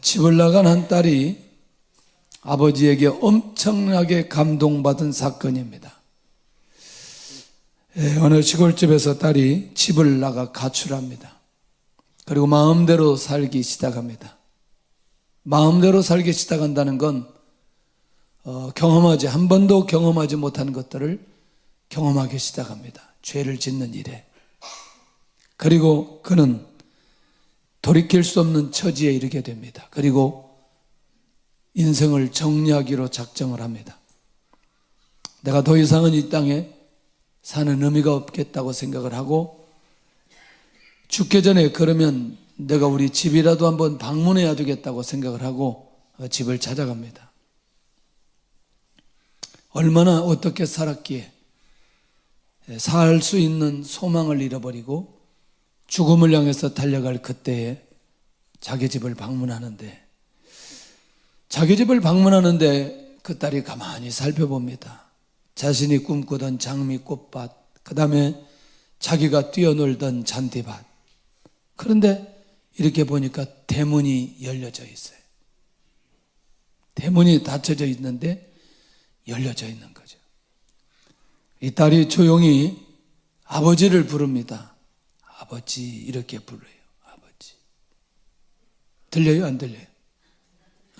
집을 나간 한 딸이 아버지에게 엄청나게 감동받은 사건입니다. 어느 시골집에서 딸이 집을 나가 가출합니다. 그리고 마음대로 살기 시작합니다. 마음대로 살기 시작한다는 건 한 번도 경험하지 못한 것들을 경험하기 시작합니다. 죄를 짓는 일에. 그리고 그는 돌이킬 수 없는 처지에 이르게 됩니다. 그리고 인생을 정리하기로 작정을 합니다. 내가 더 이상은 이 땅에 사는 의미가 없겠다고 생각을 하고, 죽기 전에 그러면 내가 우리 집이라도 한번 방문해야 되겠다고 생각을 하고 집을 찾아갑니다. 얼마나 어떻게 살았기에 살 수 있는 소망을 잃어버리고 죽음을 향해서 달려갈 그때에 자기 집을 방문하는데, 그 딸이 가만히 살펴봅니다. 자신이 꿈꾸던 장미 꽃밭, 그 다음에 자기가 뛰어놀던 잔디밭. 그런데 이렇게 보니까 대문이 열려져 있어요. 대문이 닫혀져 있는데 열려져 있는 거죠. 이 딸이 조용히 아버지를 부릅니다. 아버지, 이렇게 불러요. 아버지. 들려요? 안 들려요?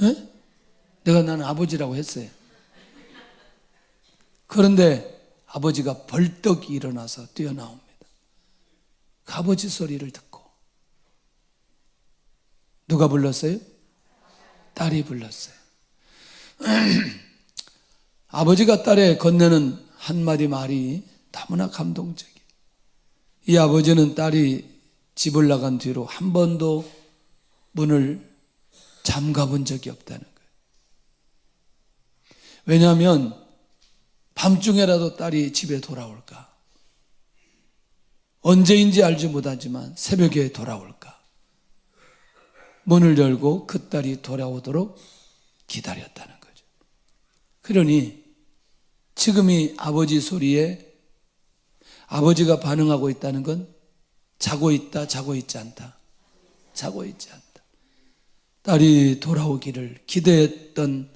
에? 나는 아버지라고 했어요. 그런데 아버지가 벌떡 일어나서 뛰어나옵니다. 그 아버지 소리를 듣고. 누가 불렀어요? 딸이 불렀어요. 아버지가 딸에 건네는 한마디 말이 너무나 감동적이에요. 이 아버지는 딸이 집을 나간 뒤로 한 번도 문을 잠가 본 적이 없다는 거예요. 왜냐하면 밤중에라도 딸이 집에 돌아올까, 언제인지 알지 못하지만 새벽에 돌아올까, 문을 열고 그 딸이 돌아오도록 기다렸다는 거죠. 그러니 지금 이 아버지 소리에 아버지가 반응하고 있다는 건 자고 있다, 자고 있지 않다. 자고 있지 않다. 딸이 돌아오기를 기대했던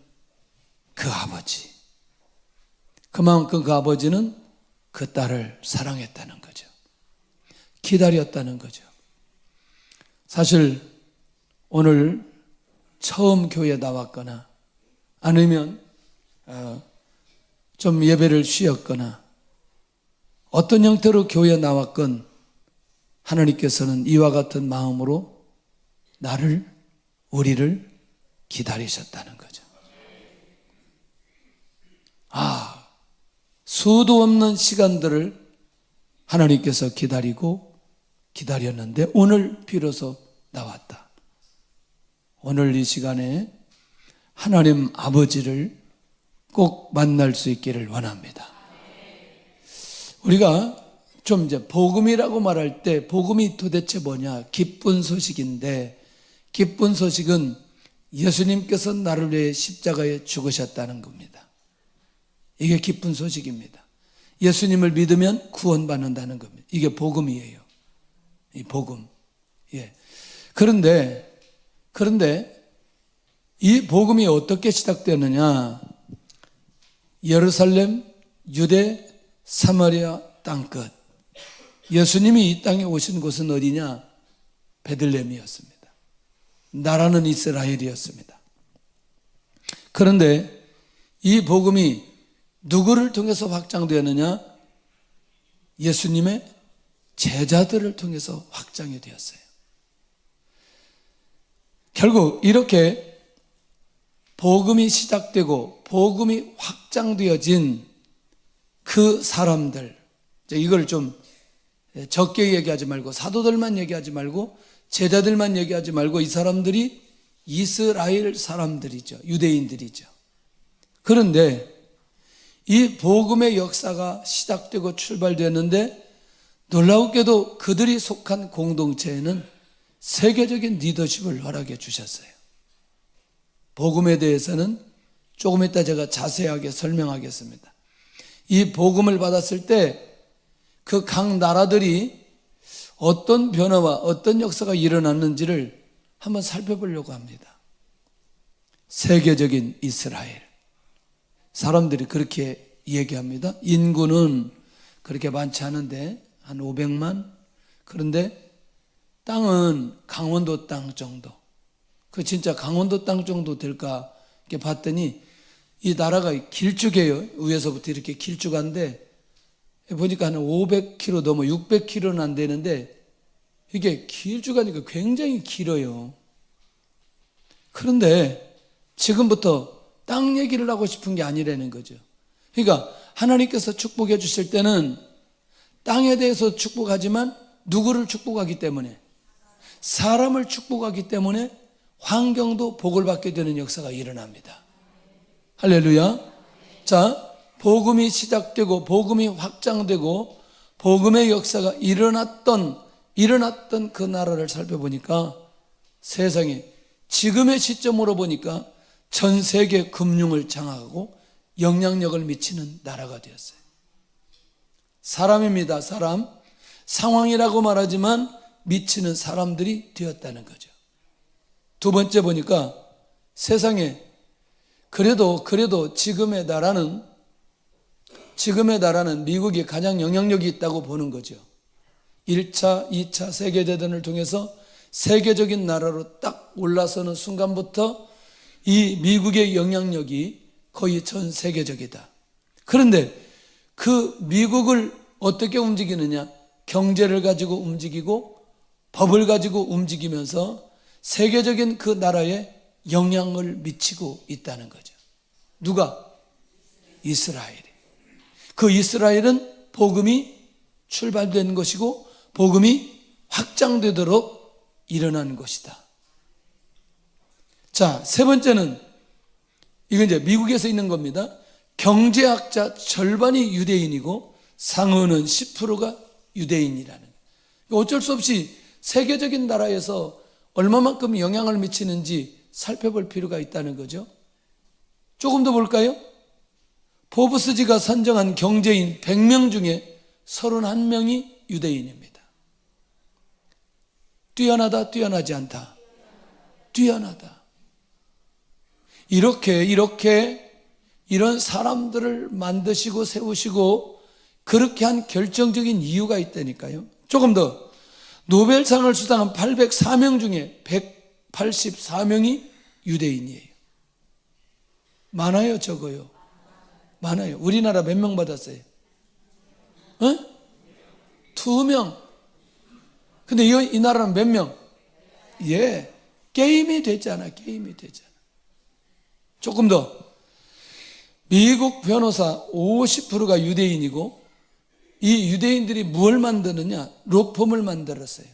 그 아버지, 그만큼 그 아버지는 그 딸을 사랑했다는 거죠. 기다렸다는 거죠. 사실 오늘 처음 교회에 나왔거나 아니면 좀 예배를 쉬었거나 어떤 형태로 교회에 나왔건 하나님께서는 이와 같은 마음으로 우리를 기다리셨다는 거죠. 수도 없는 시간들을 하나님께서 기다렸는데 오늘 비로소 나왔다. 오늘 이 시간에 하나님 아버지를 꼭 만날 수 있기를 원합니다. 우리가 좀 이제 복음이라고 말할 때 복음이 도대체 뭐냐? 기쁜 소식인데, 기쁜 소식은 예수님께서 나를 위해 십자가에 죽으셨다는 겁니다. 이게 기쁜 소식입니다. 예수님을 믿으면 구원받는다는 겁니다. 이게 복음이에요. 이 복음. 예. 그런데 이 복음이 어떻게 시작되느냐? 예루살렘, 유대, 사마리아 땅끝. 예수님이 이 땅에 오신 곳은 어디냐? 베들레헴이었습니다. 나라는 이스라엘이었습니다. 그런데 이 복음이 누구를 통해서 확장되었느냐? 예수님의 제자들을 통해서 확장이 되었어요. 결국 이렇게 복음이 시작되고 복음이 확장되어진 그 사람들, 이걸 좀 적게 얘기하지 말고 사도들만 얘기하지 말고 제자들만 얘기하지 말고 이 사람들이 이스라엘 사람들이죠. 유대인들이죠. 그런데 이 복음의 역사가 시작되고 출발되었는데 놀라웠게도 그들이 속한 공동체에는 세계적인 리더십을 허락해 주셨어요. 복음에 대해서는 조금 이따 제가 자세하게 설명하겠습니다. 이 복음을 받았을 때 그 각 나라들이 어떤 변화와 어떤 역사가 일어났는지를 한번 살펴보려고 합니다. 세계적인 이스라엘. 사람들이 그렇게 얘기합니다. 인구는 그렇게 많지 않은데 한 500만. 그런데 땅은 강원도 땅 정도. 그 진짜 강원도 땅 정도 될까 이렇게 봤더니 이 나라가 길쭉해요. 위에서부터 이렇게 길쭉한데 보니까 한 500km 넘어 600km는 안 되는데 이게 길쭉하니까 굉장히 길어요. 그런데 지금부터 땅 얘기를 하고 싶은 게 아니라는 거죠. 그러니까 하나님께서 축복해 주실 때는 땅에 대해서 축복하지만 누구를 축복하기 때문에, 사람을 축복하기 때문에 환경도 복을 받게 되는 역사가 일어납니다. 할렐루야. 자, 복음이 시작되고 복음이 확장되고 복음의 역사가 일어났던 그 나라를 살펴보니까 세상에 지금의 시점으로 보니까 전 세계 금융을 장악하고 영향력을 미치는 나라가 되었어요. 사람입니다. 사람. 상황이라고 말하지만 미치는 사람들이 되었다는 거죠. 두 번째 보니까 세상에 그래도 지금의 나라는 미국이 가장 영향력이 있다고 보는 거죠. 1차, 2차 세계대전을 통해서 세계적인 나라로 딱 올라서는 순간부터 이 미국의 영향력이 거의 전 세계적이다. 그런데 그 미국을 어떻게 움직이느냐? 경제를 가지고 움직이고 법을 가지고 움직이면서 세계적인 그 나라에 영향을 미치고 있다는 거죠. 누가? 이스라엘이. 그 이스라엘은 복음이 출발된 것이고 복음이 확장되도록 일어난 것이다. 자, 세 번째는 이건 이제 미국에서 있는 겁니다. 경제학자 절반이 유대인이고 상어는 10%가 유대인이라는 거예요. 어쩔 수 없이 세계적인 나라에서 얼마만큼 영향을 미치는지 살펴볼 필요가 있다는 거죠. 조금 더 볼까요? 포브스지가 선정한 경제인 100명 중에 31명이 유대인입니다. 뛰어나다, 뛰어나지 않다? 뛰어나다. 이렇게 이런 사람들을 만드시고 세우시고 그렇게 한 결정적인 이유가 있다니까요. 조금 더 노벨상을 수상한 804명 중에 184명이 유대인이에요. 많아요, 적어요? 많아요. 우리나라 몇 명 받았어요? 2명. 근데 이 나라는 몇 명? 예. 게임이 되잖아. 조금 더. 미국 변호사 50%가 유대인이고 이 유대인들이 뭘 만드느냐? 로펌을 만들었어요.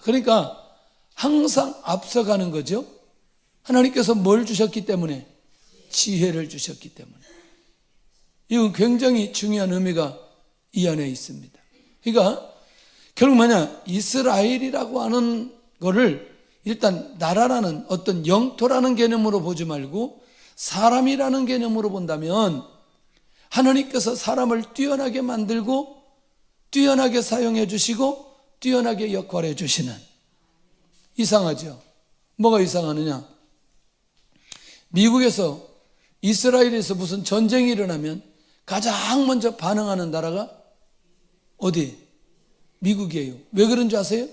그러니까 항상 앞서가는 거죠. 하나님께서 뭘 주셨기 때문에? 지혜를 주셨기 때문에. 이건 굉장히 중요한 의미가 이 안에 있습니다. 그러니까 결국 뭐냐? 이스라엘이라고 하는 거를 일단 나라라는 어떤 영토라는 개념으로 보지 말고 사람이라는 개념으로 본다면 하나님께서 사람을 뛰어나게 만들고 뛰어나게 사용해 주시고 뛰어나게 역할해 주시는. 이상하죠? 뭐가 이상하느냐? 미국에서 이스라엘에서 무슨 전쟁이 일어나면 가장 먼저 반응하는 나라가 어디? 미국이에요. 왜 그런 줄 아세요?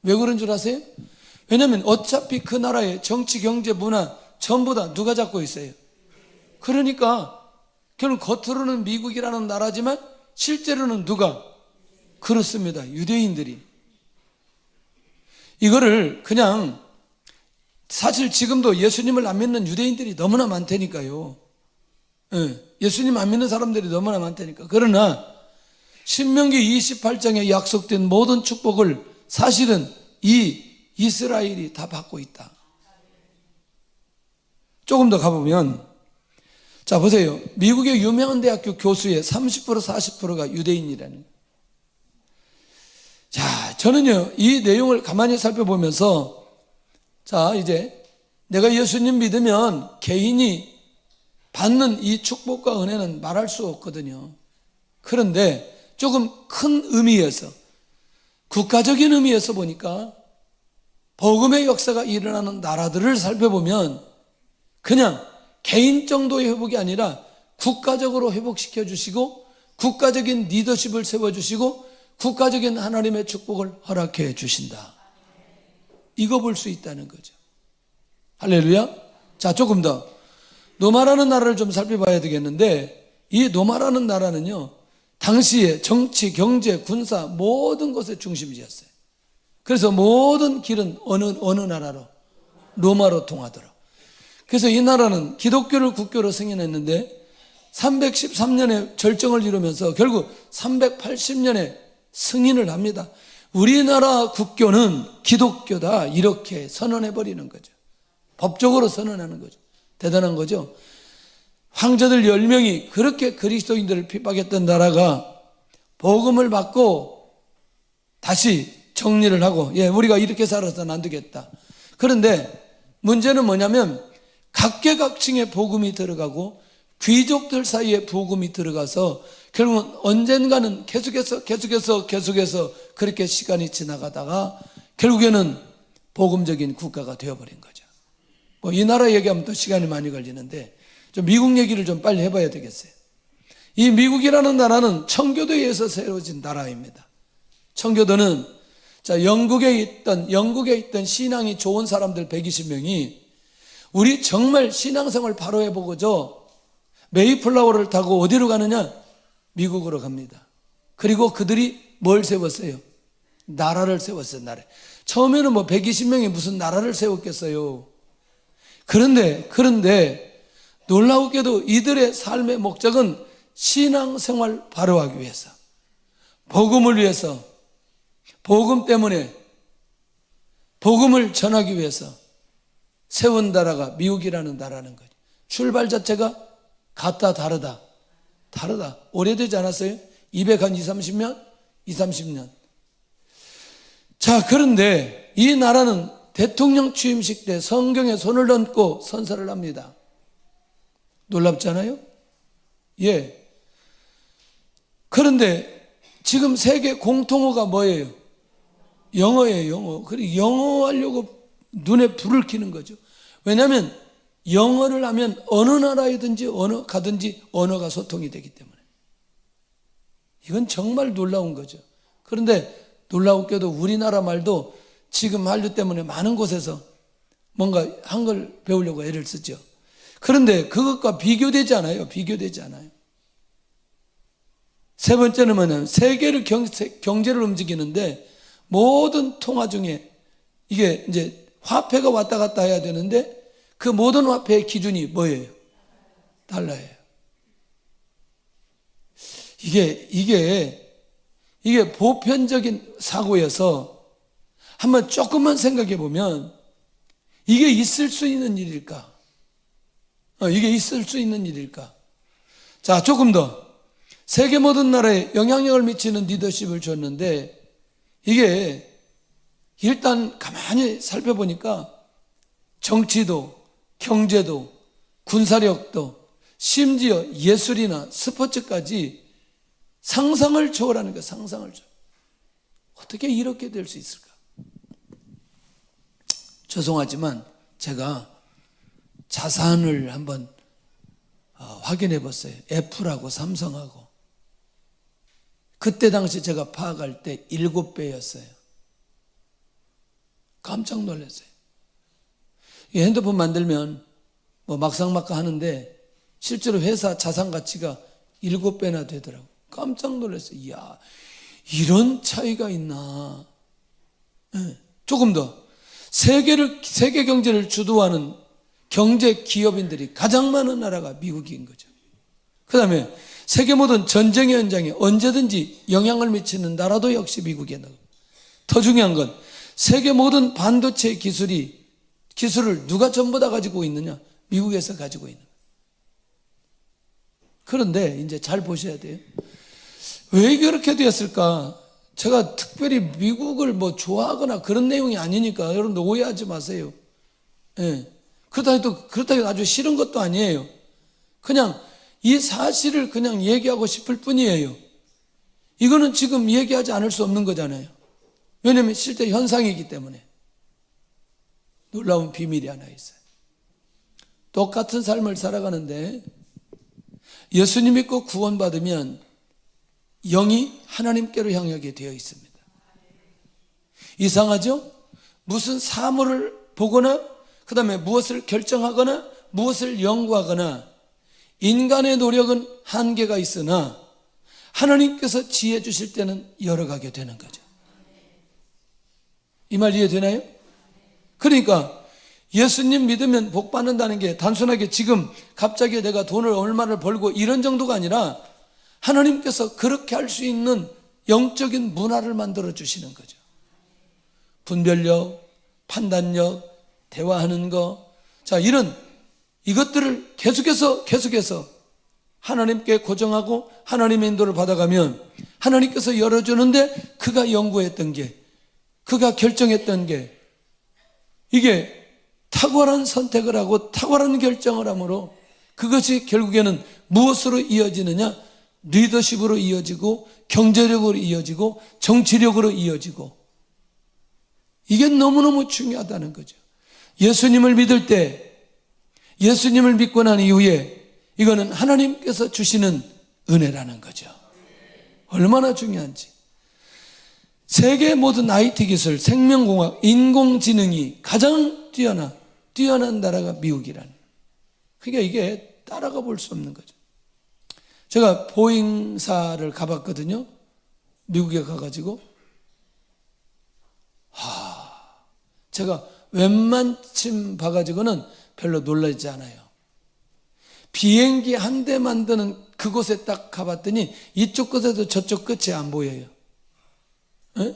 왜 그런 줄 아세요? 왜냐하면 어차피 그 나라의 정치, 경제, 문화 전부 다 누가 잡고 있어요? 그러니까 결국 겉으로는 미국이라는 나라지만 실제로는 누가? 그렇습니다. 유대인들이. 이거를 그냥 사실 지금도 예수님을 안 믿는 유대인들이 너무나 많다니까요. 예수님 안 믿는 사람들이 너무나 많다니까. 그러나 신명기 28장에 약속된 모든 축복을 사실은 이 이스라엘이 다 받고 있다. 조금 더 가보면, 자 보세요. 미국의 유명한 대학교 교수의 30% 40%가 유대인이라는 거예요. 자, 저는요 이 내용을 가만히 살펴보면서 자 이제 내가 예수님 믿으면 개인이 받는 이 축복과 은혜는 말할 수 없거든요. 그런데 조금 큰 의미에서 국가적인 의미에서 보니까 복음의 역사가 일어나는 나라들을 살펴보면 그냥 개인 정도의 회복이 아니라 국가적으로 회복시켜 주시고 국가적인 리더십을 세워주시고 국가적인 하나님의 축복을 허락해 주신다. 이거 볼 수 있다는 거죠. 할렐루야. 자, 조금 더 노마라는 나라를 좀 살펴봐야 되겠는데, 이 노마라는 나라는요, 당시에 정치, 경제, 군사 모든 것의 중심지였어요. 그래서 모든 길은 어느 나라로? 로마로 통하더라. 그래서 이 나라는 기독교를 국교로 승인했는데 313년에 절정을 이루면서 결국 380년에 승인을 합니다. 우리나라 국교는 기독교다, 이렇게 선언해버리는 거죠. 법적으로 선언하는 거죠. 대단한 거죠. 황제들 10명이 그렇게 그리스도인들을 핍박했던 나라가 복음을 받고 다시 정리를 하고, 우리가 이렇게 살아서는 안 되겠다. 그런데 문제는 뭐냐면 각계각층의 복음이 들어가고 귀족들 사이에 복음이 들어가서 결국은 언젠가는 계속해서 그렇게 시간이 지나가다가 결국에는 복음적인 국가가 되어버린 거죠. 이 나라 얘기하면 또 시간이 많이 걸리는데 좀 미국 얘기를 좀 빨리 해봐야 되겠어요. 이 미국이라는 나라는 청교도에 의해서 세워진 나라입니다. 청교도는 영국에 있던 신앙이 좋은 사람들 120명이 우리 정말 신앙생활 바로 해보고죠, 메이플라워를 타고 어디로 가느냐? 미국으로 갑니다. 그리고 그들이 뭘 세웠어요? 나라를 세웠어요. 나라. 처음에는 120명이 무슨 나라를 세웠겠어요. 그런데 놀라우게도 이들의 삶의 목적은 신앙생활 바로 하기 위해서, 복음을 위해서, 복음 때문에 복음을 전하기 위해서 세운 나라가 미국이라는 나라는 거죠. 출발 자체가 같다 다르다. 오래되지 않았어요? 230년? 230년. 자, 그런데 이 나라는 대통령 취임식 때 성경에 손을 얹고 선서를 합니다. 놀랍잖아요? 예. 그런데 지금 세계 공통어가 뭐예요? 영어예요, 영어. 그리고 영어 하려고 눈에 불을 켜는 거죠. 왜냐하면 영어를 하면 어느 나라이든지 가든지 언어가 소통이 되기 때문에. 이건 정말 놀라운 거죠. 그런데 놀라우게도 우리나라 말도 지금 한류 때문에 많은 곳에서 뭔가 한글 배우려고 애를 쓰죠. 그런데 그것과 비교되지 않아요. 세 번째는 뭐냐면 세계를 경제를 움직이는데 모든 통화 중에 이게 이제 화폐가 왔다 갔다 해야 되는데 그 모든 화폐의 기준이 뭐예요? 달러예요. 이게 보편적인 사고여서 한번 조금만 생각해 보면 이게 있을 수 있는 일일까? 자, 조금 더 세계 모든 나라에 영향력을 미치는 리더십을 줬는데 이게 일단 가만히 살펴보니까 정치도 경제도 군사력도 심지어 예술이나 스포츠까지 상상을 초월하는 거예요. 상상을 초월. 어떻게 이렇게 될 수 있을까? 죄송하지만 제가 자산을 한번 확인해 봤어요. 애플하고 삼성하고. 그때 당시 제가 파악할 때 7배였어요. 깜짝 놀랐어요. 이 핸드폰 만들면 막상막하 하는데 실제로 회사 자산 가치가 7배나 되더라고요. 깜짝 놀랐어요. 이야, 이런 차이가 있나. 네. 조금 더 세계 경제를 주도하는 경제 기업인들이 가장 많은 나라가 미국인 거죠. 그 다음에 세계 모든 전쟁의 현장에 언제든지 영향을 미치는 나라도 역시 미국이에요. 더 중요한 건 세계 모든 반도체 기술을 누가 전부 다 가지고 있느냐? 미국에서 가지고 있는 거예요. 그런데 이제 잘 보셔야 돼요. 왜 그렇게 되었을까? 제가 특별히 미국을 좋아하거나 그런 내용이 아니니까 여러분들 오해하지 마세요. 예. 그렇다고 해도 아주 싫은 것도 아니에요. 그냥 이 사실을 그냥 얘기하고 싶을 뿐이에요. 이거는 지금 얘기하지 않을 수 없는 거잖아요. 왜냐하면 실제 현상이기 때문에. 놀라운 비밀이 하나 있어요. 똑같은 삶을 살아가는데 예수님 믿고 구원받으면 영이 하나님께로 향하게 되어 있습니다. 이상하죠? 무슨 사물을 보거나 그 다음에 무엇을 결정하거나 무엇을 연구하거나 인간의 노력은 한계가 있으나 하나님께서 지혜 주실 때는 열어가게 되는 거죠. 이 말 이해되나요? 그러니까 예수님 믿으면 복 받는다는 게 단순하게 지금 갑자기 내가 돈을 얼마를 벌고 이런 정도가 아니라 하나님께서 그렇게 할 수 있는 영적인 문화를 만들어 주시는 거죠. 분별력, 판단력, 대화하는 거, 자, 이것들을 계속해서 하나님께 고정하고 하나님의 인도를 받아가면 하나님께서 열어주는데 그가 연구했던 게, 그가 결정했던 게 이게 탁월한 선택을 하고 탁월한 결정을 함으로 그것이 결국에는 무엇으로 이어지느냐? 리더십으로 이어지고 경제력으로 이어지고 정치력으로 이어지고, 이게 너무너무 중요하다는 거죠. 예수님을 믿을 때, 예수님을 믿고 난 이후에 이거는 하나님께서 주시는 은혜라는 거죠. 얼마나 중요한지. 세계 모든 IT 기술, 생명공학, 인공지능이 가장 뛰어난 나라가 미국이라는. 그러니까 이게 따라가 볼 수 없는 거죠. 제가 보잉사를 가봤거든요. 미국에 가가지고. 제가 웬만큼 봐가지고는 별로 놀라지 않아요. 비행기 한 대 만드는 그곳에 딱 가봤더니 이쪽 끝에도 저쪽 끝이 안 보여요. 에?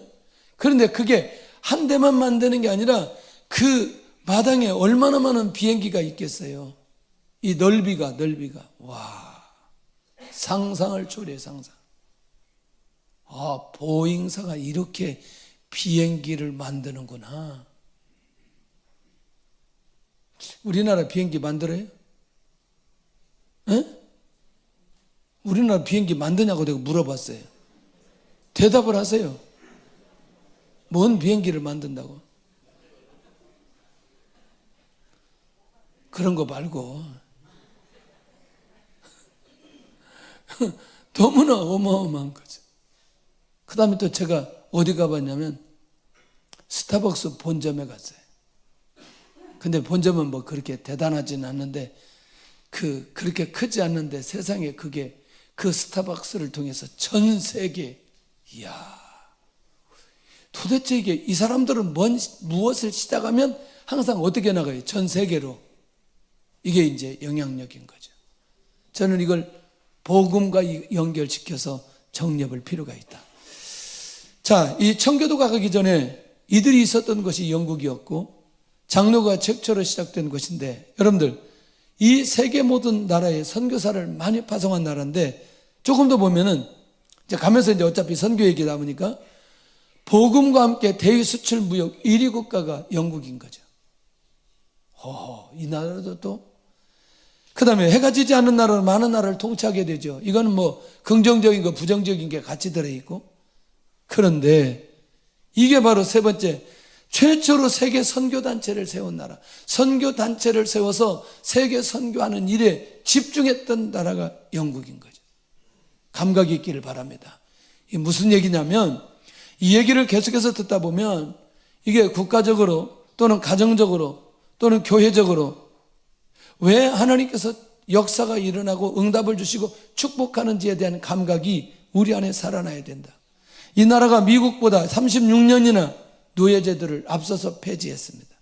그런데 그게 한 대만 만드는 게 아니라 그 마당에 얼마나 많은 비행기가 있겠어요. 이 넓이가. 와, 상상을 초래해, 상상. 보잉사가 이렇게 비행기를 만드는구나. 우리나라 비행기 만들어요? 에? 우리나라 비행기 만드냐고 내가 물어봤어요. 대답을 하세요. 뭔 비행기를 만든다고? 그런 거 말고 너무나 어마어마한 거죠. 그 다음에 또 제가 어디 가봤냐면 스타벅스 본점에 갔어요. 근데 본점은 뭐 그렇게 대단하지는 않는데 그렇게 크지 않는데 세상에 그게 그 스타벅스를 통해서 전 세계, 이야, 도대체 이게 이 사람들은 무엇을 시작하면 항상 어떻게 나가요? 전 세계로. 이게 이제 영향력인 거죠. 저는 이걸 복음과 연결시켜서 정립할 필요가 있다. 자, 이 청교도가 가기 전에 이들이 있었던 것이 영국이었고 장로가 최초로 시작된 것인데, 여러분들 이 세계 모든 나라에 선교사를 많이 파송한 나라인데, 조금 더 보면은 이제 가면서 이제 어차피 선교 얘기 나오니까 복음과 함께 대외 수출 무역 1위 국가가 영국인 거죠. 이 나라도 또 그 다음에 해가 지지 않는 나라는 많은 나라를 통치하게 되죠. 이거는 뭐 긍정적인 거 부정적인 게 같이 들어있고. 그런데 이게 바로 세 번째, 최초로 세계 선교단체를 세운 나라, 선교단체를 세워서 세계 선교하는 일에 집중했던 나라가 영국인 거죠. 감각이 있기를 바랍니다. 이게 무슨 얘기냐면, 이 얘기를 계속해서 듣다 보면 이게 국가적으로 또는 가정적으로 또는 교회적으로 왜 하나님께서 역사가 일어나고 응답을 주시고 축복하는지에 대한 감각이 우리 안에 살아나야 된다. 이 나라가 미국보다 36년이나 노예제도를 앞서서 폐지했습니다.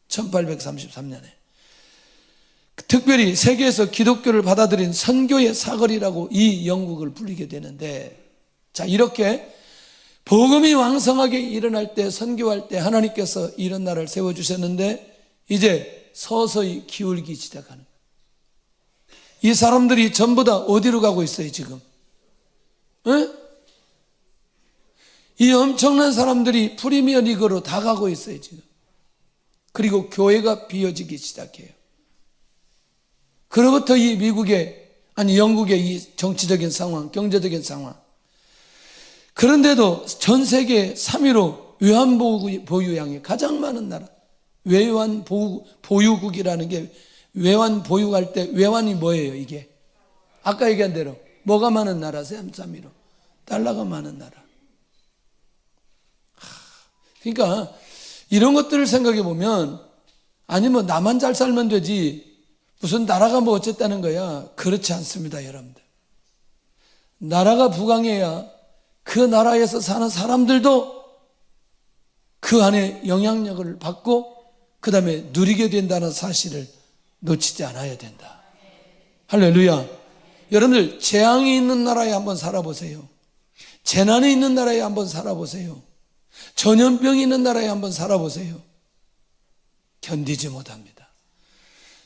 1833년에. 특별히 세계에서 기독교를 받아들인 선교의 사거리라고 이 영국을 불리게 되는데, 자, 이렇게 복음이 왕성하게 일어날 때, 선교할 때 하나님께서 이런 나라를 세워주셨는데 이제 서서히 기울기 시작하는 거예요. 이 사람들이 전부 다 어디로 가고 있어요 지금? 에? 이 엄청난 사람들이 프리미어 리그로 다 가고 있어요 지금. 그리고 교회가 비어지기 시작해요. 그로부터 이 영국의 이 정치적인 상황, 경제적인 상황, 그런데도 전 세계 3위로 외환 보유량이 가장 많은 나라. 외환 보유국이라는 게 외환 보유할 때 외환이 뭐예요 이게? 아까 얘기한 대로 뭐가 많은 나라? 3.15 달러가 많은 나라. 그러니까 이런 것들을 생각해 보면 아니 뭐 나만 잘 살면 되지 무슨 나라가 뭐 어쨌다는 거야. 그렇지 않습니다 여러분들. 나라가 부강해야 그 나라에서 사는 사람들도 그 안에 영향력을 받고 그 다음에 누리게 된다는 사실을 놓치지 않아야 된다. 할렐루야. 여러분들 재앙이 있는 나라에 한번 살아보세요. 재난이 있는 나라에 한번 살아보세요. 전염병이 있는 나라에 한번 살아보세요. 견디지 못합니다.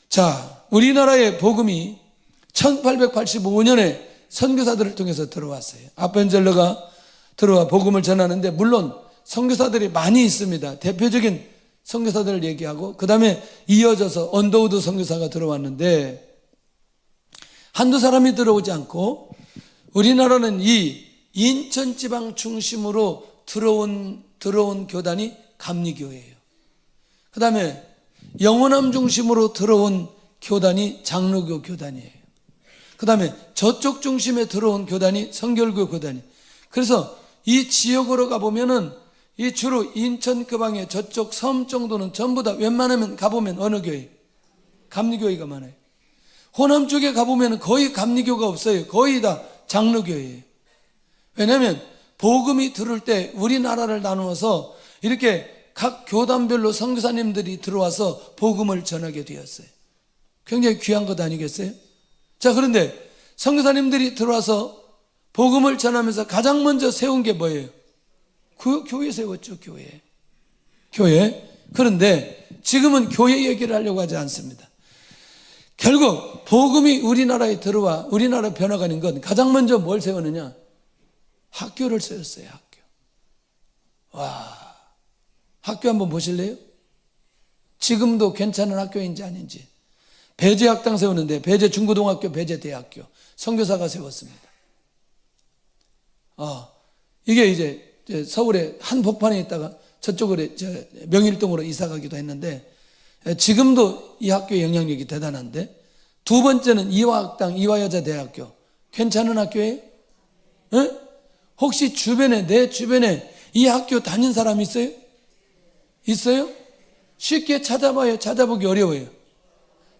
자, 우리나라의 복음이 1885년에 선교사들을 통해서 들어왔어요. 아펜젤러가 들어와 복음을 전하는데 물론 선교사들이 많이 있습니다. 대표적인 선교사들을 얘기하고 그 다음에 이어져서 언더우드 선교사가 들어왔는데 한두 사람이 들어오지 않고 우리나라는 이 인천지방 중심으로 들어온 교단이 감리교회예요. 그 다음에 영원함 중심으로 들어온 교단이 장로교 교단이에요. 그 다음에 저쪽 중심에 들어온 교단이 성결교 교단이에요. 그래서 이 지역으로 가보면은 이 주로 인천 그 방에 저쪽 섬 정도는 전부 다 웬만하면 가보면 어느 교회? 감리교회가 많아요. 호남 쪽에 가보면 거의 감리교가 없어요. 거의 다 장로교회예요. 왜냐하면 복음이 들을 때 우리나라를 나누어서 이렇게 각 교단별로 선교사님들이 들어와서 복음을 전하게 되었어요. 굉장히 귀한 것 아니겠어요? 자, 그런데 선교사님들이 들어와서 복음을 전하면서 가장 먼저 세운 게 뭐예요? 그 교회 세웠죠, 교회. 그런데 지금은 교회 얘기를 하려고 하지 않습니다. 결국 복음이 우리나라에 들어와 우리나라 변화가 있는 건 가장 먼저 뭘 세우느냐? 학교를 세웠어요. 와, 학교 한번 보실래요? 지금도 괜찮은 학교인지 아닌지. 배제학당 세우는데 배제 중고등학교, 배제 대학교 선교사가 세웠습니다. 이게 이제 서울의 한 복판에 있다가 저쪽으로 명일동으로 이사 가기도 했는데 지금도 이 학교의 영향력이 대단한데 두 번째는 이화학당, 이화여자대학교 괜찮은 학교예요? 에? 혹시 내 주변에 이 학교 다닌 사람 있어요? 있어요? 쉽게 찾아봐요? 찾아보기 어려워요.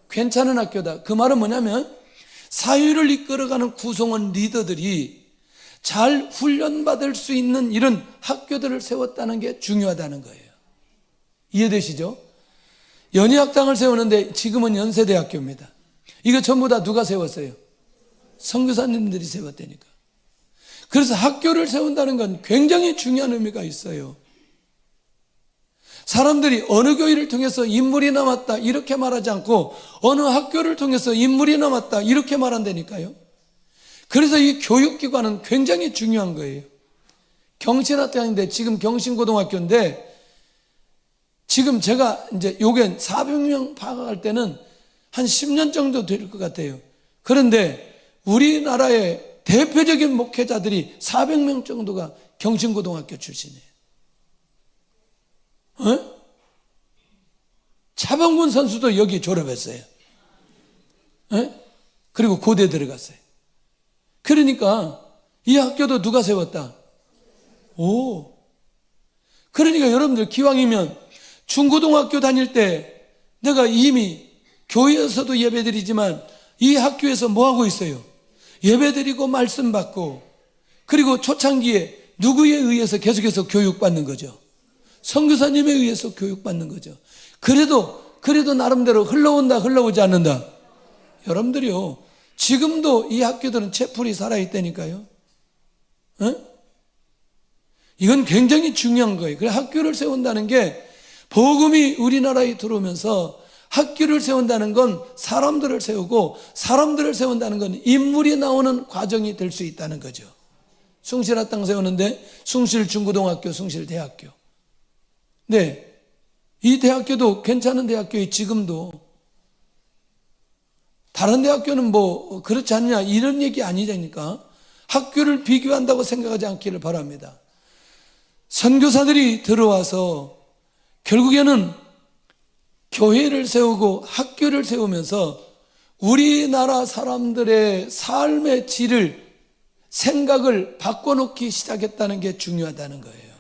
괜찮은 학교다. 그 말은 뭐냐면 사회를 이끌어가는 구성원 리더들이 잘 훈련받을 수 있는 이런 학교들을 세웠다는 게 중요하다는 거예요. 이해되시죠? 연희학당을 세우는데 지금은 연세대학교입니다. 이거 전부 다 누가 세웠어요? 선교사님들이 세웠다니까. 그래서 학교를 세운다는 건 굉장히 중요한 의미가 있어요. 사람들이 어느 교회를 통해서 인물이 남았다 이렇게 말하지 않고 어느 학교를 통해서 인물이 남았다 이렇게 말한다니까요. 그래서 이 교육기관은 굉장히 중요한 거예요. 경신학교인데 지금 경신고등학교인데 지금 제가 이제 요게 400명 파악할 때는 한 10년 정도 될 것 같아요. 그런데 우리나라의 대표적인 목회자들이 400명 정도가 경신고등학교 출신이에요. 차범근 선수도 여기 졸업했어요. 그리고 고대 들어갔어요. 그러니까 이 학교도 누가 세웠다? 그러니까 여러분들 기왕이면 중고등학교 다닐 때 내가 이미 교회에서도 예배드리지만 이 학교에서 뭐 하고 있어요? 예배드리고 말씀 받고 그리고 초창기에 누구에 의해서 계속해서 교육받는 거죠? 선교사님에 의해서 교육받는 거죠. 그래도 나름대로 흘러온다 흘러오지 않는다. 여러분들이요 지금도 이 학교들은 채플이 살아있다니까요. 이건 굉장히 중요한 거예요. 그래서 학교를 세운다는 게 복음이 우리나라에 들어오면서 학교를 세운다는 건 사람들을 세우고 사람들을 세운다는 건 인물이 나오는 과정이 될 수 있다는 거죠. 숭실학당 세우는데 숭실중고등학교, 숭실대학교. 네, 이 대학교도 괜찮은 대학교에 지금도 다른 대학교는 뭐 그렇지 않냐 이런 얘기 아니니까 학교를 비교한다고 생각하지 않기를 바랍니다. 선교사들이 들어와서 결국에는 교회를 세우고 학교를 세우면서 우리나라 사람들의 삶의 질을, 생각을 바꿔놓기 시작했다는 게 중요하다는 거예요.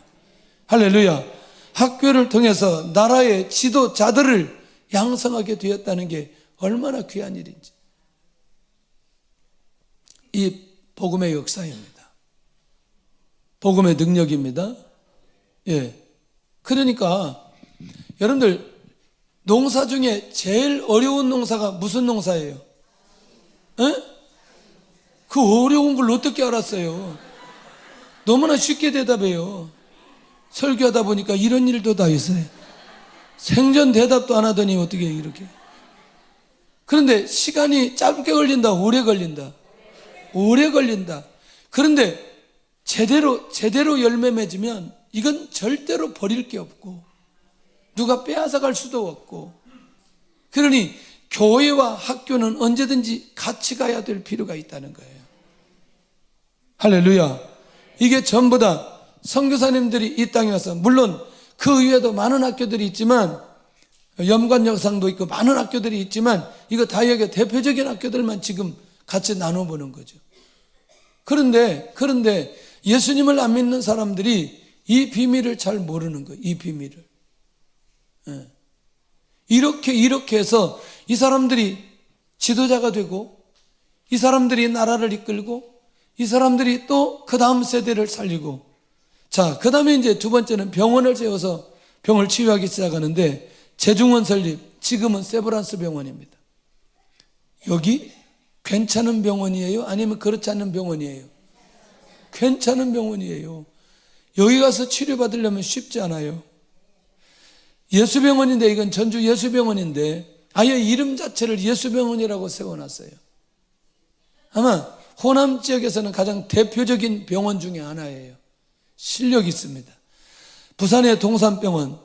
할렐루야. 학교를 통해서 나라의 지도자들을 양성하게 되었다는 게 얼마나 귀한 일인지. 이 복음의 역사입니다. 복음의 능력입니다. 예. 그러니까 여러분들, 농사 중에 제일 어려운 농사가 무슨 농사예요? 에? 그 어려운 걸 어떻게 알았어요? 너무나 쉽게 대답해요. 설교하다 보니까 이런 일도 다 있어요. 생전 대답도 안 하더니 어떻게 이렇게. 그런데 시간이 짧게 걸린다, 오래 걸린다? 오래 걸린다. 그런데 제대로 열매 맺으면 이건 절대로 버릴 게 없고 누가 빼앗아갈 수도 없고, 그러니 교회와 학교는 언제든지 같이 가야 될 필요가 있다는 거예요. 할렐루야. 이게 전부 다 선교사님들이 이 땅에 와서, 물론 그 이외에도 많은 학교들이 있지만, 염관여상도 있고 많은 학교들이 있지만, 이거 다이어의 대표적인 학교들만 지금 같이 나눠보는 거죠. 그런데 예수님을 안 믿는 사람들이 이 비밀을 잘 모르는 거예요. 이 비밀을. 이렇게 해서 이 사람들이 지도자가 되고, 이 사람들이 나라를 이끌고, 이 사람들이 또 그 다음 세대를 살리고, 자, 그 다음에 이제 두 번째는 병원을 세워서 병을 치유하기 시작하는데, 재중원 설립, 지금은 세브란스 병원입니다. 여기 괜찮은 병원이에요? 아니면 그렇지 않은 병원이에요? 괜찮은 병원이에요. 여기 가서 치료받으려면 쉽지 않아요. 예수병원인데, 이건 전주 예수병원인데 아예 이름 자체를 예수병원이라고 세워놨어요. 아마 호남 지역에서는 가장 대표적인 병원 중에 하나예요. 실력이 있습니다. 부산의 동산병원,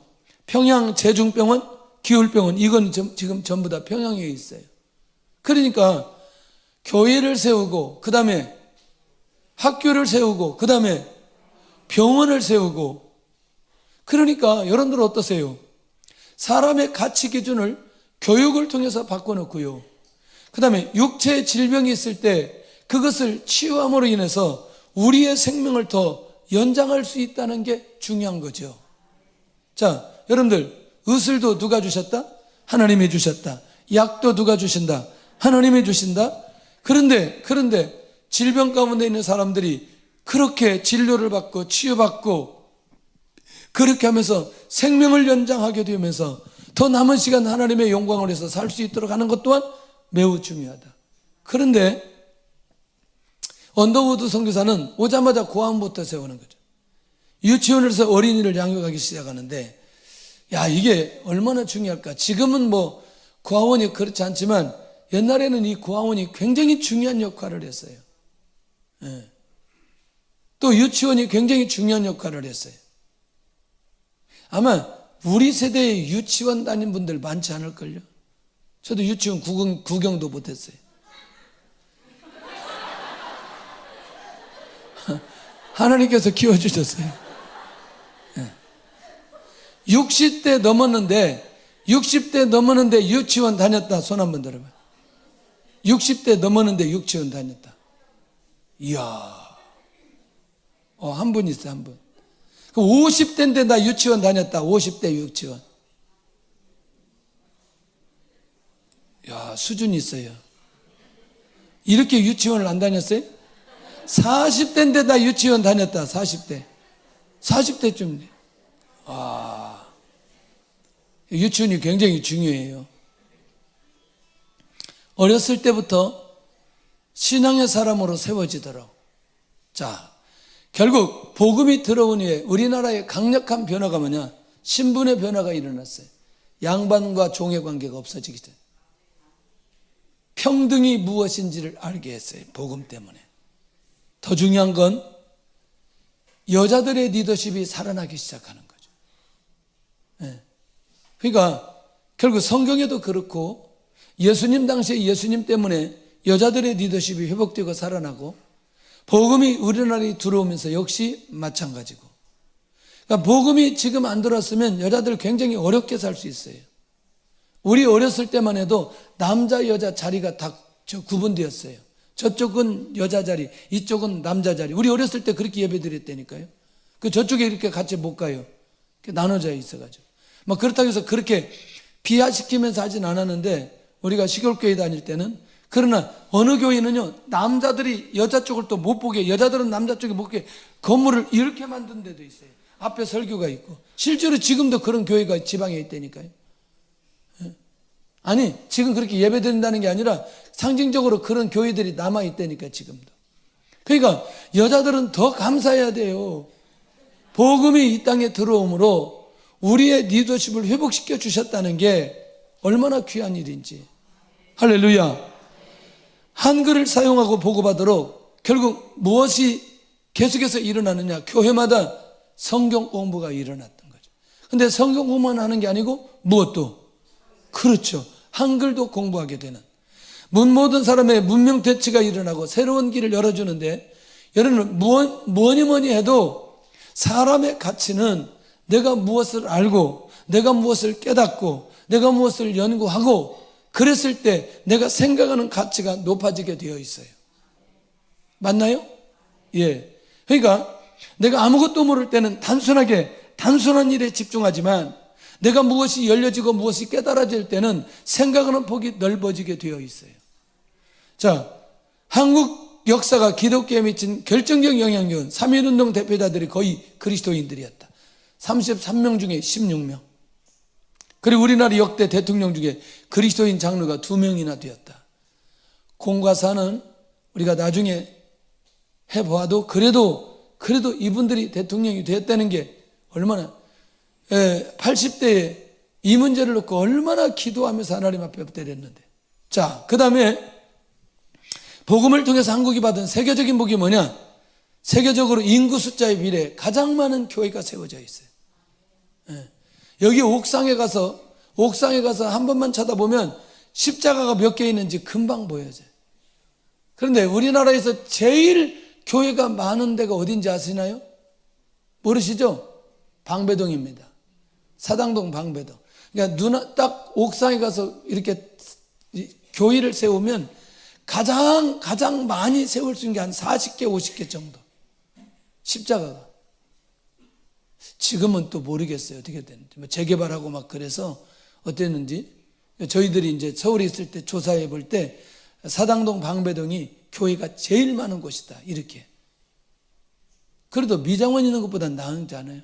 평양 제중병원, 기울병원, 이건 지금 전부 다 평양에 있어요. 그러니까 교회를 세우고, 그 다음에 학교를 세우고, 그 다음에 병원을 세우고, 그러니까 여러분들 어떠세요? 사람의 가치 기준을 교육을 통해서 바꿔놓고요, 그 다음에 육체의 질병이 있을 때 그것을 치유함으로 인해서 우리의 생명을 더 연장할 수 있다는 게 중요한 거죠. 자, 여러분들, 의술도 누가 주셨다? 하나님이 주셨다. 약도 누가 주신다? 하나님이 주신다. 그런데 질병 가운데 있는 사람들이 그렇게 진료를 받고 치유받고 그렇게 하면서 생명을 연장하게 되면서 더 남은 시간 하나님의 영광을 위해서 살 수 있도록 하는 것 또한 매우 중요하다. 그런데 언더우드 선교사는 오자마자 고아원부터 세우는 거죠. 유치원에서 어린이를 양육하기 시작하는데, 야, 이게 얼마나 중요할까. 지금은 뭐 고아원이 그렇지 않지만 옛날에는 이 고아원이 굉장히 중요한 역할을 했어요. 예. 또 유치원이 굉장히 중요한 역할을 했어요. 아마 우리 세대에 유치원 다닌 분들 많지 않을걸요. 저도 유치원 구경도 못했어요. 하나님께서 키워주셨어요. 60대 넘었는데 유치원 다녔다. 손 한번 들어봐요. 60대 넘었는데 유치원 다녔다. 이야. 한 분 있어요, 한 분. 50대인데 나 유치원 다녔다. 50대 유치원. 야, 수준이 있어요. 이렇게 유치원을 안 다녔어요? 40대인데 나 유치원 다녔다. 40대쯤. 유치원이 굉장히 중요해요. 어렸을 때부터 신앙의 사람으로 세워지도록. 자, 결국 복음이 들어온 후에 우리나라의 강력한 변화가 뭐냐? 신분의 변화가 일어났어요. 양반과 종의 관계가 없어지기 전에 평등이 무엇인지를 알게 했어요. 복음 때문에. 더 중요한 건 여자들의 리더십이 살아나기 시작하는 거죠. 네. 그러니까 결국 성경에도 그렇고 예수님 당시에 예수님 때문에 여자들의 리더십이 회복되고 살아나고, 복음이 우리나라에 들어오면서 역시 마찬가지고, 그러니까 복음이 지금 안 들어왔으면 여자들 굉장히 어렵게 살 수 있어요. 우리 어렸을 때만 해도 남자 여자 자리가 다 구분되었어요. 저쪽은 여자 자리, 이쪽은 남자 자리. 우리 어렸을 때 그렇게 예배 드렸다니까요. 그 저쪽에 이렇게 같이 못 가요. 나눠져 있어가지고. 막 그렇다고 해서 그렇게 비하시키면서 하진 않았는데, 우리가 시골교회 다닐 때는. 그러나 어느 교회는요, 남자들이 여자 쪽을 또 못 보게, 여자들은 남자 쪽에 못 보게 건물을 이렇게 만든 데도 있어요. 앞에 설교가 있고. 실제로 지금도 그런 교회가 지방에 있다니까요. 아니, 지금 그렇게 예배 드린다는 게 아니라 상징적으로 그런 교회들이 남아있다니까, 지금도. 그러니까 여자들은 더 감사해야 돼요. 복음이 이 땅에 들어오므로 우리의 리더십을 회복시켜 주셨다는 게 얼마나 귀한 일인지. 할렐루야. 한글을 사용하고 보고받도록 결국 무엇이 계속해서 일어나느냐? 교회마다 성경 공부가 일어났던 거죠. 근데 성경 공부만 하는 게 아니고 무엇도? 그렇죠. 한글도 공부하게 되는, 모든 사람의 문명 대치가 일어나고 새로운 길을 열어주는데, 여러분 뭐니 해도 사람의 가치는 내가 무엇을 알고, 내가 무엇을 깨닫고, 내가 무엇을 연구하고 그랬을 때 내가 생각하는 가치가 높아지게 되어 있어요. 맞나요? 예. 그러니까 내가 아무것도 모를 때는 단순한 일에 집중하지만, 내가 무엇이 열려지고 무엇이 깨달아질 때는 생각하는 폭이 넓어지게 되어 있어요. 자, 한국 역사가 기독교에 미친 결정적 영향력은 3.1운동 대표자들이 거의 그리스도인들이었다. 33명 중에 16명. 그리고 우리나라 역대 대통령 중에 그리스도인 장로가 2명이나 되었다. 공과 사는 우리가 나중에 해보아도 그래도 이분들이 대통령이 되었다는 게 얼마나, 80대에 이 문제를 놓고 얼마나 기도하면서 하나님 앞에 엎드렸는데. 자, 그 다음에 복음을 통해서 한국이 받은 세계적인 복이 뭐냐? 세계적으로 인구 숫자에 비례 가장 많은 교회가 세워져 있어요. 여기 옥상에 가서 한 번만 쳐다보면 십자가가 몇 개 있는지 금방 보여져요. 그런데 우리나라에서 제일 교회가 많은 데가 어딘지 아시나요? 모르시죠? 방배동입니다. 사당동 방배동. 그러니까 딱 옥상에 가서 이렇게 교회를 세우면 가장 많이 세울 수 있는 게 한 40개, 50개 정도. 십자가가. 지금은 또 모르겠어요. 어떻게 됐는지. 재개발하고 막 그래서 어땠는지. 저희들이 이제 서울에 있을 때 조사해 볼 때 사당동 방배동이 교회가 제일 많은 곳이다. 이렇게. 그래도 미장원 있는 것보다 나은지 않아요?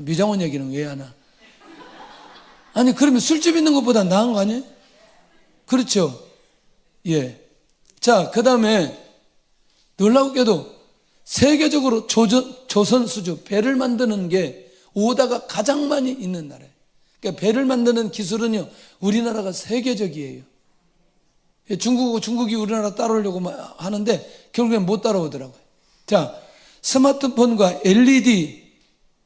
미장원 얘기는 왜 하나? 아니, 그러면 술집 있는 것보다 나은 거 아니에요? 그렇죠? 예. 자, 그 다음에 놀라우게도 세계적으로 조선 수주, 배를 만드는 게 오다가 가장 많이 있는 나라예요. 그러니까 배를 만드는 기술은요, 우리나라가 세계적이에요. 중국이 우리나라 따라오려고 하는데 결국엔 못 따라오더라고요. 자, 스마트폰과 LED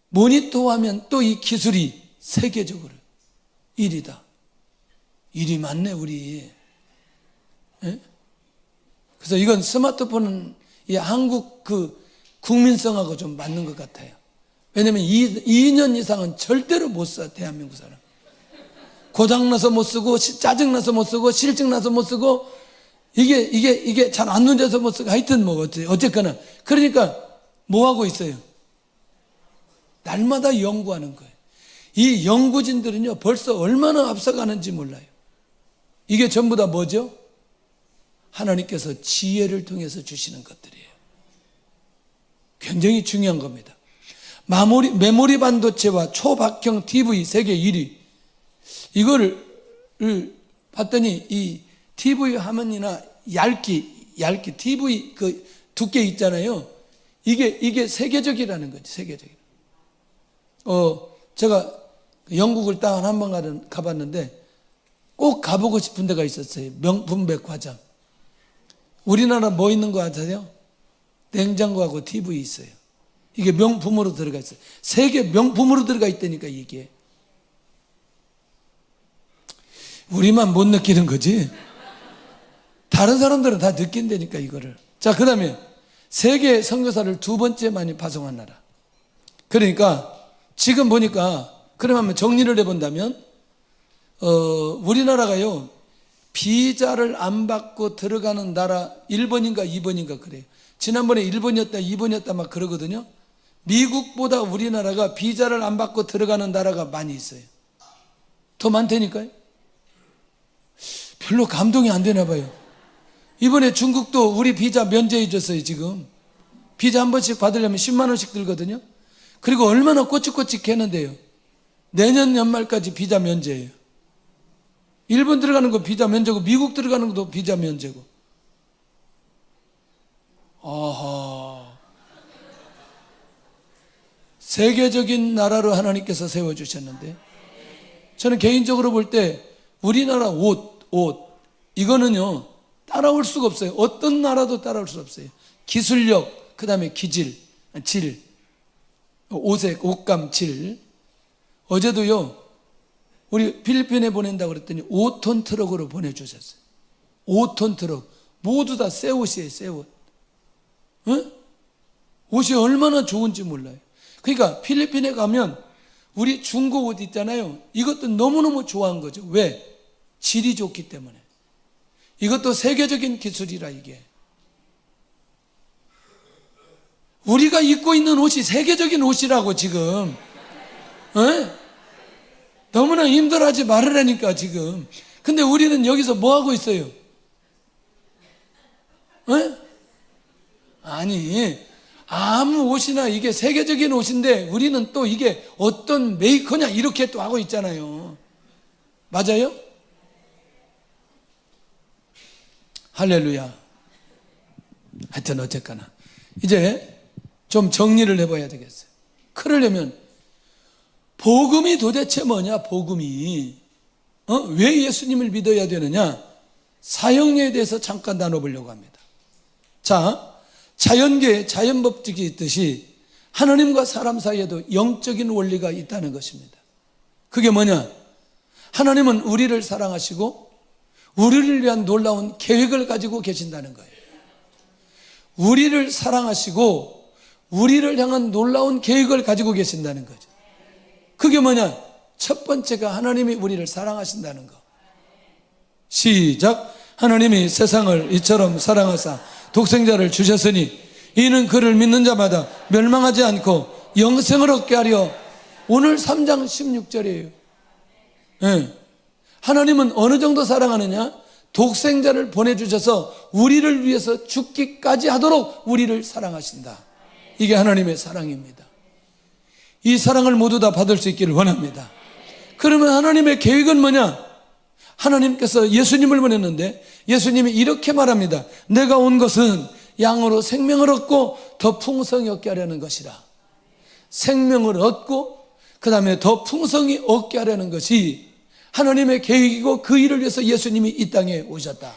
모니터 하면 또 이 기술이 세계적으로 1위다. 일이 많네, 우리. 예? 그래서 이건 스마트폰은 이 한국 국민성하고 좀 맞는 것 같아요. 왜냐면 2년 이상은 절대로 못 써, 대한민국 사람. 고장나서 못 쓰고, 짜증나서 못 쓰고, 실증나서 못 쓰고, 이게 잘 안 눌려서 못 쓰고, 하여튼 어쨌거나. 그러니까 뭐 하고 있어요? 날마다 연구하는 거예요. 이 연구진들은요, 벌써 얼마나 앞서가는지 몰라요. 이게 전부 다 뭐죠? 하나님께서 지혜를 통해서 주시는 것들이에요. 굉장히 중요한 겁니다. 메모리 반도체와 초박형 TV 세계 1위. 이거를 봤더니 이 TV 화면이나 얇기 TV 그 두께 있잖아요. 이게 세계적이라는 거지, 세계적이라. 제가 영국을 딱 한 번 가봤는데 꼭 가보고 싶은 데가 있었어요. 명품 백화점. 우리나라 뭐 있는 거 같아요? 냉장고하고 TV 있어요. 이게 명품으로 들어가 있어요. 세계 명품으로 들어가 있다니까, 이게. 우리만 못 느끼는 거지. 다른 사람들은 다 느낀다니까, 이거를. 자, 그 다음에 세계 선교사를 두 번째 많이 파송한 나라. 그러니까 지금 보니까 그러면 정리를 해본다면 우리나라가요 비자를 안 받고 들어가는 나라 1번인가 2번인가 그래요. 지난번에 1번이었다 2번이었다 막 그러거든요. 미국보다 우리나라가 비자를 안 받고 들어가는 나라가 많이 있어요. 더 많다니까요. 별로 감동이 안 되나 봐요. 이번에 중국도 우리 비자 면제해 줬어요. 지금 비자 한 번씩 받으려면 10만 원씩 들거든요. 그리고 얼마나 꼬치꼬치 했는데요. 내년 연말까지 비자 면제예요. 일본 들어가는 거 비자 면제고 미국 들어가는 것도 비자 면제고. 아하. 세계적인 나라로 하나님께서 세워주셨는데 저는 개인적으로 볼 때 우리나라 옷 이거는요 따라올 수가 없어요. 어떤 나라도 따라올 수 없어요. 기술력, 그 다음에 질, 옷의 옷감, 질. 어제도요 우리 필리핀에 보낸다고 그랬더니 5톤 트럭으로 보내주셨어요. 5톤 트럭 모두 다 새 옷이에요. 새 옷. 응? 옷이 얼마나 좋은지 몰라요. 그러니까 필리핀에 가면 우리 중고 옷 있잖아요. 이것도 너무너무 좋아한 거죠. 왜? 질이 좋기 때문에. 이것도 세계적인 기술이라 이게. 우리가 입고 있는 옷이 세계적인 옷이라고 지금. 너무나 힘들어하지 말으라니까 지금. 근데 우리는 여기서 뭐 하고 있어요? 아니 아무 옷이나 이게 세계적인 옷인데 우리는 또 이게 어떤 메이커냐 이렇게 또 하고 있잖아요. 맞아요? 할렐루야. 하여튼 어쨌거나 이제 좀 정리를 해봐야 되겠어요. 그러려면 복음이 도대체 뭐냐? 복음이 왜 예수님을 믿어야 되느냐? 사형리에 대해서 잠깐 나눠보려고 합니다. 자, 자연계에 자연법칙이 있듯이 하나님과 사람 사이에도 영적인 원리가 있다는 것입니다. 그게 뭐냐? 하나님은 우리를 사랑하시고 우리를 위한 놀라운 계획을 가지고 계신다는 거예요. 우리를 사랑하시고 우리를 향한 놀라운 계획을 가지고 계신다는 거죠. 그게 뭐냐? 첫 번째가 하나님이 우리를 사랑하신다는 거. 시작. 하나님이 세상을 이처럼 사랑하사 독생자를 주셨으니 이는 그를 믿는 자마다 멸망하지 않고 영생을 얻게 하려. 오늘 3장 16절이에요. 하나님은 어느 정도 사랑하느냐? 독생자를 보내주셔서 우리를 위해서 죽기까지 하도록 우리를 사랑하신다. 이게 하나님의 사랑입니다. 이 사랑을 모두 다 받을 수 있기를 원합니다. 그러면 하나님의 계획은 뭐냐? 하나님께서 예수님을 보냈는데 예수님이 이렇게 말합니다. 내가 온 것은 양으로 생명을 얻고 더 풍성히 얻게 하려는 것이라. 생명을 얻고 그 다음에 더 풍성히 얻게 하려는 것이 하나님의 계획이고 그 일을 위해서 예수님이 이 땅에 오셨다.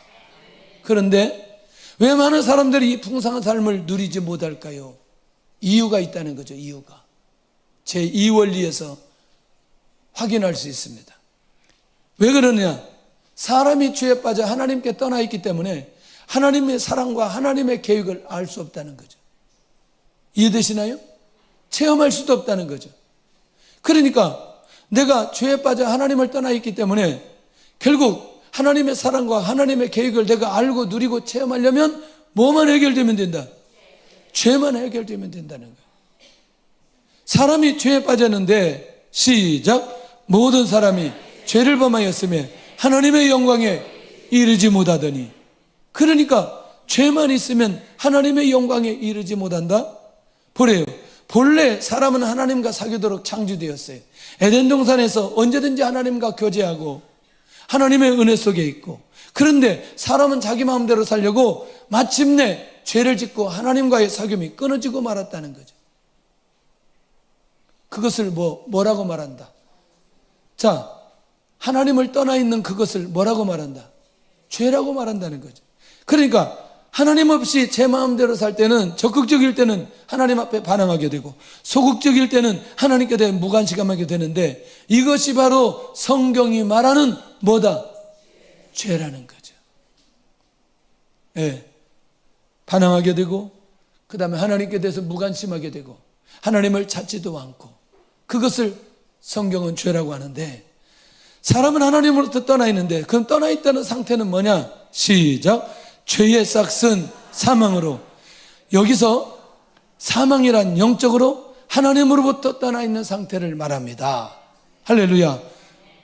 그런데 왜 많은 사람들이 이 풍성한 삶을 누리지 못할까요? 이유가 있다는 거죠. 이유가 제2원리에서 확인할 수 있습니다. 왜 그러느냐? 사람이 죄에 빠져 하나님께 떠나 있기 때문에 하나님의 사랑과 하나님의 계획을 알 수 없다는 거죠. 이해되시나요? 체험할 수도 없다는 거죠. 그러니까 내가 죄에 빠져 하나님을 떠나 있기 때문에 결국 하나님의 사랑과 하나님의 계획을 내가 알고 누리고 체험하려면 뭐만 해결되면 된다? 죄만 해결되면 된다는 거예요. 사람이 죄에 빠졌는데 시작. 모든 사람이 죄를 범하였으며 하나님의 영광에 이르지 못하더니. 그러니까 죄만 있으면 하나님의 영광에 이르지 못한다? 보래요. 본래 사람은 하나님과 사귀도록 창조되었어요. 에덴 동산에서 언제든지 하나님과 교제하고 하나님의 은혜 속에 있고, 그런데 사람은 자기 마음대로 살려고 마침내 죄를 짓고 하나님과의 사귐이 끊어지고 말았다는 거죠. 그것을 뭐라고 말한다? 자, 하나님을 떠나 있는 그것을 뭐라고 말한다? 죄라고 말한다는 거죠. 그러니까 하나님 없이 제 마음대로 살 때는, 적극적일 때는 하나님 앞에 반항하게 되고 소극적일 때는 하나님께 대해 무관심하게 되는데, 이것이 바로 성경이 말하는 뭐다? 죄라는 거죠. 예, 반항하게 되고 그 다음에 하나님께 대해서 무관심하게 되고 하나님을 찾지도 않고, 그것을 성경은 죄라고 하는데, 사람은 하나님으로부터 떠나 있는데, 그럼 떠나 있다는 상태는 뭐냐? 시작. 죄의 싹은 사망으로. 여기서 사망이란 영적으로 하나님으로부터 떠나 있는 상태를 말합니다. 할렐루야.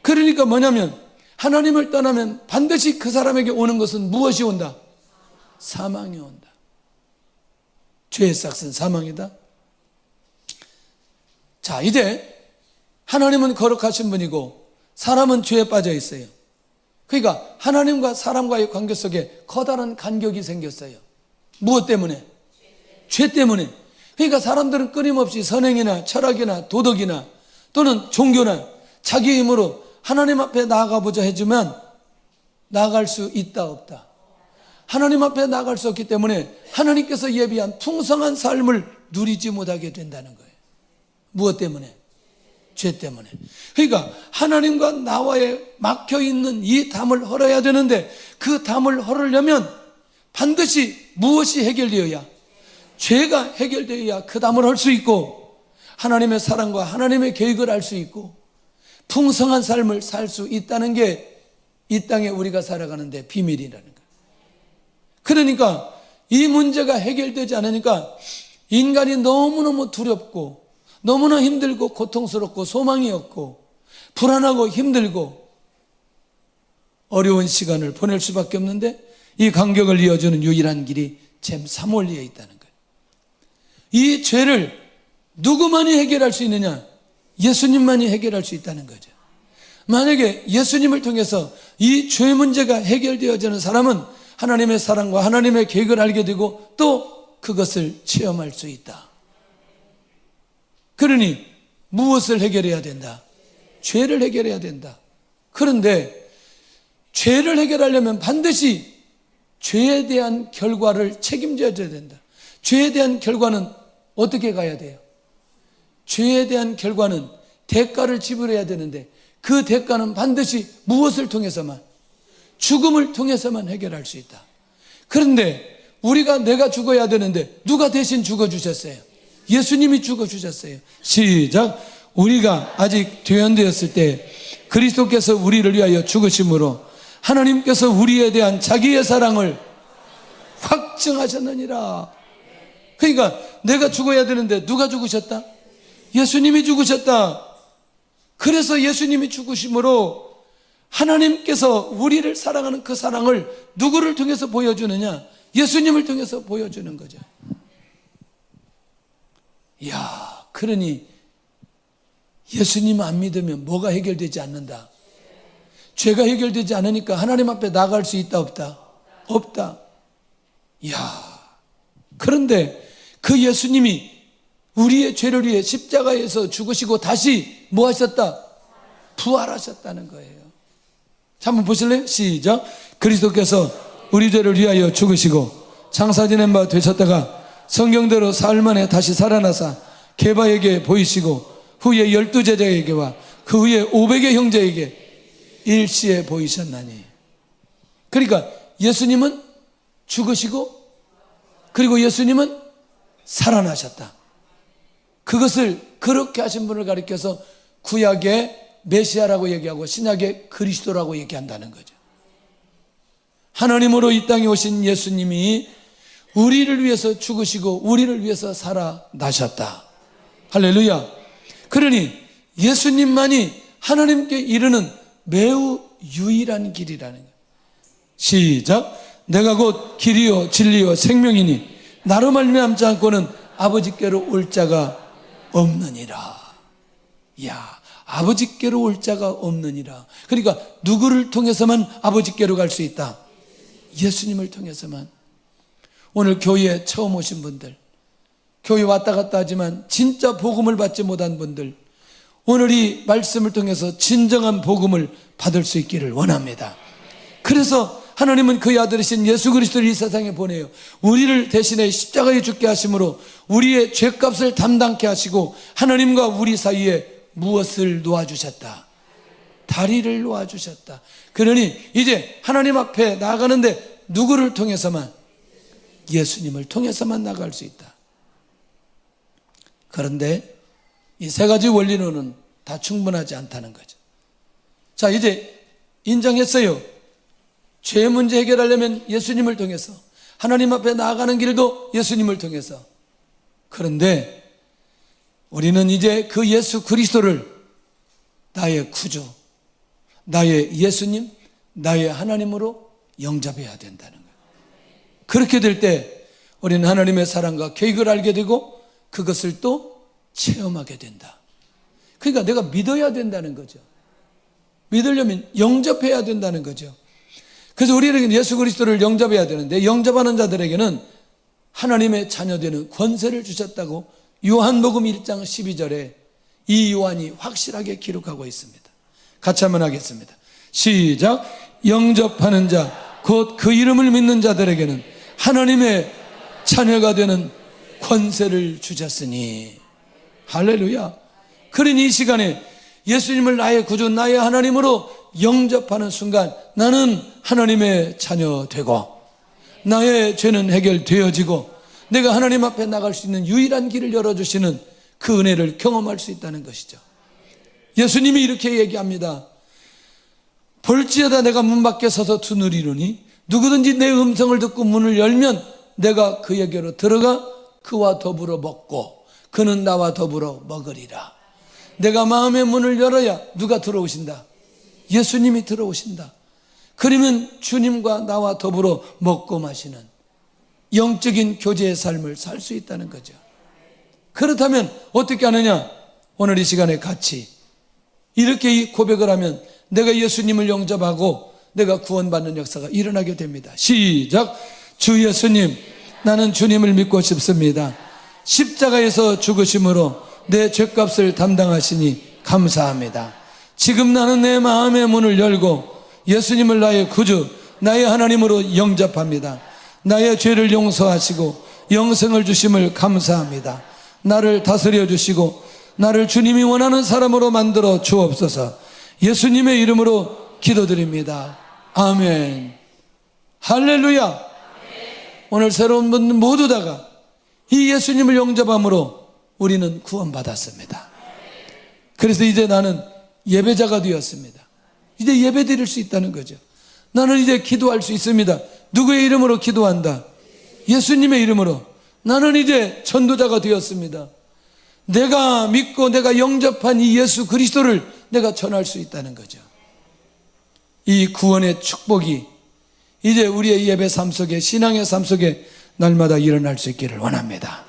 그러니까 뭐냐면, 하나님을 떠나면 반드시 그 사람에게 오는 것은 무엇이 온다? 사망이 온다. 죄의 싹은 사망이다. 자, 이제 하나님은 거룩하신 분이고 사람은 죄에 빠져 있어요. 그러니까 하나님과 사람과의 관계 속에 커다란 간격이 생겼어요. 무엇 때문에? 죄 때문에. 그러니까 사람들은 끊임없이 선행이나 철학이나 도덕이나 또는 종교나 자기 힘으로 하나님 앞에 나아가보자 해주면 나아갈 수 있다 없다? 하나님 앞에 나아갈 수 없기 때문에 하나님께서 예비한 풍성한 삶을 누리지 못하게 된다는 거예요. 무엇 때문에? 죄 때문에. 그러니까 하나님과 나와의 막혀있는 이 담을 헐어야 되는데, 그 담을 헐으려면 반드시 무엇이 해결되어야? 죄가 해결되어야 그 담을 헐 수 있고, 하나님의 사랑과 하나님의 계획을 알 수 있고, 풍성한 삶을 살 수 있다는 게 이 땅에 우리가 살아가는데 비밀이라는 거예요. 그러니까 이 문제가 해결되지 않으니까 인간이 너무너무 두렵고 너무나 힘들고 고통스럽고 소망이 없고 불안하고 힘들고 어려운 시간을 보낼 수밖에 없는데, 이 간격을 이어주는 유일한 길이 잼 사몰리에 있다는 거예요. 이 죄를 누구만이 해결할 수 있느냐? 예수님만이 해결할 수 있다는 거죠. 만약에 예수님을 통해서 이 죄 문제가 해결되어지는 사람은 하나님의 사랑과 하나님의 계획을 알게 되고 또 그것을 체험할 수 있다. 그러니 무엇을 해결해야 된다? 죄를 해결해야 된다. 그런데 죄를 해결하려면 반드시 죄에 대한 결과를 책임져야 된다. 죄에 대한 결과는 어떻게 가야 돼요? 죄에 대한 결과는 대가를 지불해야 되는데, 그 대가는 반드시 무엇을 통해서만? 죽음을 통해서만 해결할 수 있다. 그런데 내가 죽어야 되는데 누가 대신 죽어주셨어요? 예수님이 죽어주셨어요. 시작. 우리가 아직 죄인되었을 때 그리스도께서 우리를 위하여 죽으심으로 하나님께서 우리에 대한 자기의 사랑을 확증하셨느니라. 그러니까 내가 죽어야 되는데 누가 죽으셨다? 예수님이 죽으셨다. 그래서 예수님이 죽으심으로 하나님께서 우리를 사랑하는 그 사랑을 누구를 통해서 보여주느냐? 예수님을 통해서 보여주는 거죠. 이야, 그러니 예수님 안 믿으면 뭐가 해결되지 않는다? 죄가 해결되지 않으니까 하나님 앞에 나갈 수 있다 없다? 없다. 이야, 그런데 그 예수님이 우리의 죄를 위해 십자가에서 죽으시고 다시 뭐 하셨다? 부활하셨다는 거예요. 자, 한번 보실래요? 시작. 그리스도께서 우리 죄를 위하여 죽으시고 장사 지낸 바 되셨다가 성경대로 사흘 만에 다시 살아나사 게바에게 보이시고 후에 12제자에게와 그 후에 500의 형제에게 일시에 보이셨나니. 그러니까 예수님은 죽으시고 그리고 예수님은 살아나셨다. 그것을 그렇게 하신 분을 가리켜서 구약의 메시아라고 얘기하고 신약의 그리스도라고 얘기한다는 거죠. 하나님으로 이 땅에 오신 예수님이 우리를 위해서 죽으시고 우리를 위해서 살아나셨다. 할렐루야. 그러니 예수님만이 하나님께 이르는 매우 유일한 길이라는 거예요. 시작. 내가 곧 길이요 진리요 생명이니 나로 말미암지 않고는 아버지께로 올 자가 없느니라. 이야, 아버지께로 올 자가 없느니라. 그러니까 누구를 통해서만 아버지께로 갈 수 있다? 예수님을 통해서만. 오늘 교회에 처음 오신 분들, 교회 왔다 갔다 하지만 진짜 복음을 받지 못한 분들, 오늘 이 말씀을 통해서 진정한 복음을 받을 수 있기를 원합니다. 그래서 하나님은 그의 아들이신 예수 그리스도를 이 세상에 보내요. 우리를 대신에 십자가에 죽게 하심으로 우리의 죄값을 담당케 하시고 하나님과 우리 사이에 무엇을 놓아주셨다? 다리를 놓아주셨다. 그러니 이제 하나님 앞에 나아가는데 누구를 통해서만? 예수님을 통해서만 나갈 수 있다. 그런데 이 세 가지 원리로는 다 충분하지 않다는 거죠. 자, 이제 인정했어요. 죄 문제 해결하려면 예수님을 통해서, 하나님 앞에 나아가는 길도 예수님을 통해서. 그런데 우리는 이제 그 예수 그리스도를 나의 구주, 나의 예수님, 나의 하나님으로 영접해야 된다는 거예요. 그렇게 될 때 우리는 하나님의 사랑과 계획을 알게 되고 그것을 또 체험하게 된다. 그러니까 내가 믿어야 된다는 거죠. 믿으려면 영접해야 된다는 거죠. 그래서 우리에게는 예수 그리스도를 영접해야 되는데, 영접하는 자들에게는 하나님의 자녀되는 권세를 주셨다고 요한복음 1장 12절에 이 요한이 확실하게 기록하고 있습니다. 같이 한번 하겠습니다. 시작. 영접하는 자, 곧 그 이름을 믿는 자들에게는 하나님의 자녀가 되는 권세를 주셨으니. 할렐루야. 그러니 이 시간에 예수님을 나의 구주, 나의 하나님으로 영접하는 순간 나는 하나님의 자녀 되고, 나의 죄는 해결되어지고, 내가 하나님 앞에 나갈 수 있는 유일한 길을 열어주시는 그 은혜를 경험할 수 있다는 것이죠. 예수님이 이렇게 얘기합니다. 볼지어다 내가 문 밖에 서서 두드리노니 누구든지 내 음성을 듣고 문을 열면 내가 그에게로 들어가 그와 더불어 먹고 그는 나와 더불어 먹으리라. 내가 마음의 문을 열어야 누가 들어오신다? 예수님이 들어오신다. 그러면 주님과 나와 더불어 먹고 마시는 영적인 교제의 삶을 살 수 있다는 거죠. 그렇다면 어떻게 하느냐? 오늘 이 시간에 같이 이렇게 고백을 하면 내가 예수님을 영접하고 내가 구원받는 역사가 일어나게 됩니다. 시작. 주 예수님, 나는 주님을 믿고 싶습니다. 십자가에서 죽으심으로 내 죄값을 담당하시니 감사합니다. 지금 나는 내 마음의 문을 열고 예수님을 나의 구주, 나의 하나님으로 영접합니다. 나의 죄를 용서하시고 영생을 주심을 감사합니다. 나를 다스려 주시고 나를 주님이 원하는 사람으로 만들어 주옵소서. 예수님의 이름으로 기도드립니다. 아멘. 할렐루야. 오늘 새로운 분 모두 다가 이 예수님을 영접함으로 우리는 구원받았습니다. 그래서 이제 나는 예배자가 되었습니다. 이제 예배 드릴 수 있다는 거죠. 나는 이제 기도할 수 있습니다. 누구의 이름으로 기도한다? 예수님의 이름으로. 나는 이제 전도자가 되었습니다. 내가 믿고 내가 영접한 이 예수 그리스도를 내가 전할 수 있다는 거죠. 이 구원의 축복이 이제 우리의 예배 삶 속에, 신앙의 삶 속에 날마다 일어날 수 있기를 원합니다.